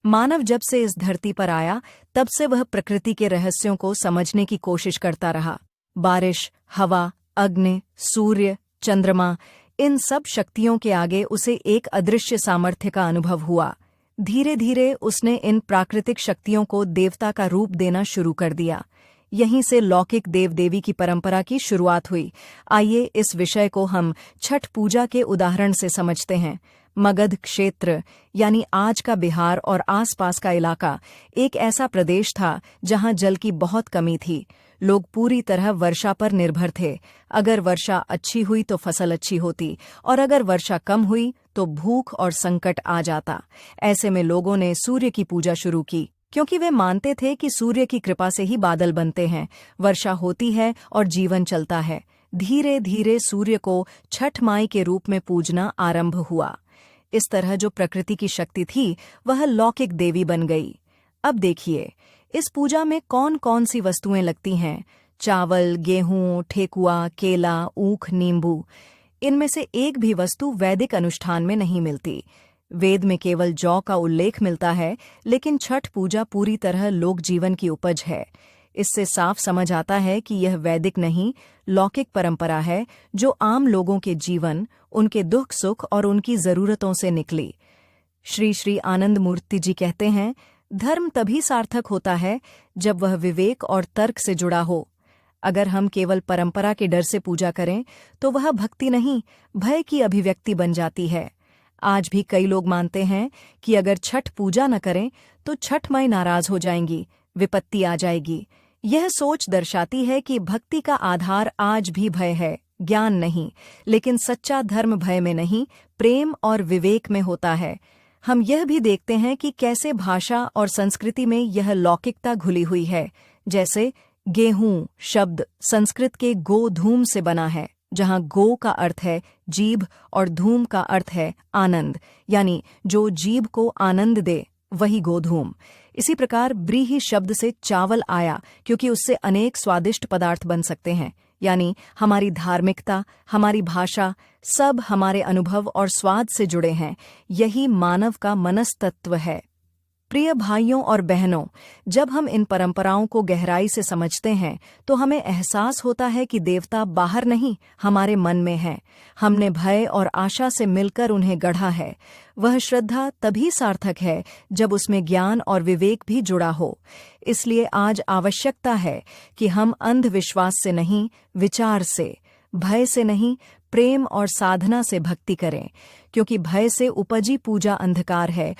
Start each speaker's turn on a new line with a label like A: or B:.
A: मानव जब से इस धरती पर आया तब से वह प्रकृति के रहस्यों को समझने की कोशिश करता रहा। बारिश, हवा, अग्नि, सूर्य, चंद्रमा, इन सब शक्तियों के आगे उसे एक अदृश्य सामर्थ्य का अनुभव हुआ। धीरे धीरे उसने इन प्राकृतिक शक्तियों को देवता का रूप देना शुरू कर दिया। यहीं से लौकिक देव देवी की परंपरा की शुरुआत हुई। आइए इस विषय को हम छठ पूजा के उदाहरण से समझते हैं। मगध क्षेत्र यानी आज का बिहार और आसपास का इलाका एक ऐसा प्रदेश था जहां जल की बहुत कमी थी। लोग पूरी तरह वर्षा पर निर्भर थे। अगर वर्षा अच्छी हुई तो फसल अच्छी होती और अगर वर्षा कम हुई तो भूख और संकट आ जाता। ऐसे में लोगों ने सूर्य की पूजा शुरू की, क्योंकि वे मानते थे कि सूर्य की कृपा से ही बादल बनते हैं, वर्षा होती है और जीवन चलता है। धीरे धीरे सूर्य को छठ माई के रूप में पूजना आरंभ हुआ। इस तरह जो प्रकृति की शक्ति थी वह लौकिक देवी बन गई। अब देखिए, इस पूजा में कौन कौन सी वस्तुएं लगती हैं। चावल, गेहूं, ठेकुआ, केला, ऊख, नींबू। इनमें से एक भी वस्तु वैदिक अनुष्ठान में नहीं मिलती। वेद में केवल जौ का उल्लेख मिलता है, लेकिन छठ पूजा पूरी तरह लोक जीवन की उपज है। इससे साफ समझ आता है कि यह वैदिक नहीं, लौकिक परंपरा है जो आम लोगों के जीवन, उनके दुख सुख और उनकी जरूरतों से निकली। श्री श्री आनंद मूर्ति जी कहते हैं, धर्म तभी सार्थक होता है जब वह विवेक और तर्क से जुड़ा हो। अगर हम केवल परंपरा के डर से पूजा करें तो वह भक्ति नहीं, भय की अभिव्यक्ति बन जाती है। आज भी कई लोग मानते हैं कि अगर छठ पूजा न करें तो छठ माई नाराज हो जाएंगी, विपत्ति आ जाएगी। यह सोच दर्शाती है कि भक्ति का आधार आज भी भय है, ज्ञान नहीं। लेकिन सच्चा धर्म भय में नहीं, प्रेम और विवेक में होता है। हम यह भी देखते हैं कि कैसे भाषा और संस्कृति में यह लौकिकता घुली हुई है। जैसे गेहूं शब्द संस्कृत के गो धूम से बना है, जहां गो का अर्थ है जीभ और धूम का अर्थ है आनंद, यानी जो जीभ को आनंद दे वही गोधूम। इसी प्रकार ब्रीहि शब्द से चावल आया, क्योंकि उससे अनेक स्वादिष्ट पदार्थ बन सकते हैं। यानी हमारी धार्मिकता, हमारी भाषा, सब हमारे अनुभव और स्वाद से जुड़े हैं। यही मानव का मनस्तत्व है। प्रिय भाइयों और बहनों, जब हम इन परंपराओं को गहराई से समझते हैं तो हमें एहसास होता है कि देवता बाहर नहीं, हमारे मन में हैं। हमने भय और आशा से मिलकर उन्हें गढ़ा है। वह श्रद्धा तभी सार्थक है जब उसमें ज्ञान और विवेक भी जुड़ा हो। इसलिए आज आवश्यकता है कि हम अंधविश्वास से नहीं, विचार से, भय से नहीं, प्रेम और साधना से भक्ति करें, क्योंकि भय से उपजी पूजा अंधकार है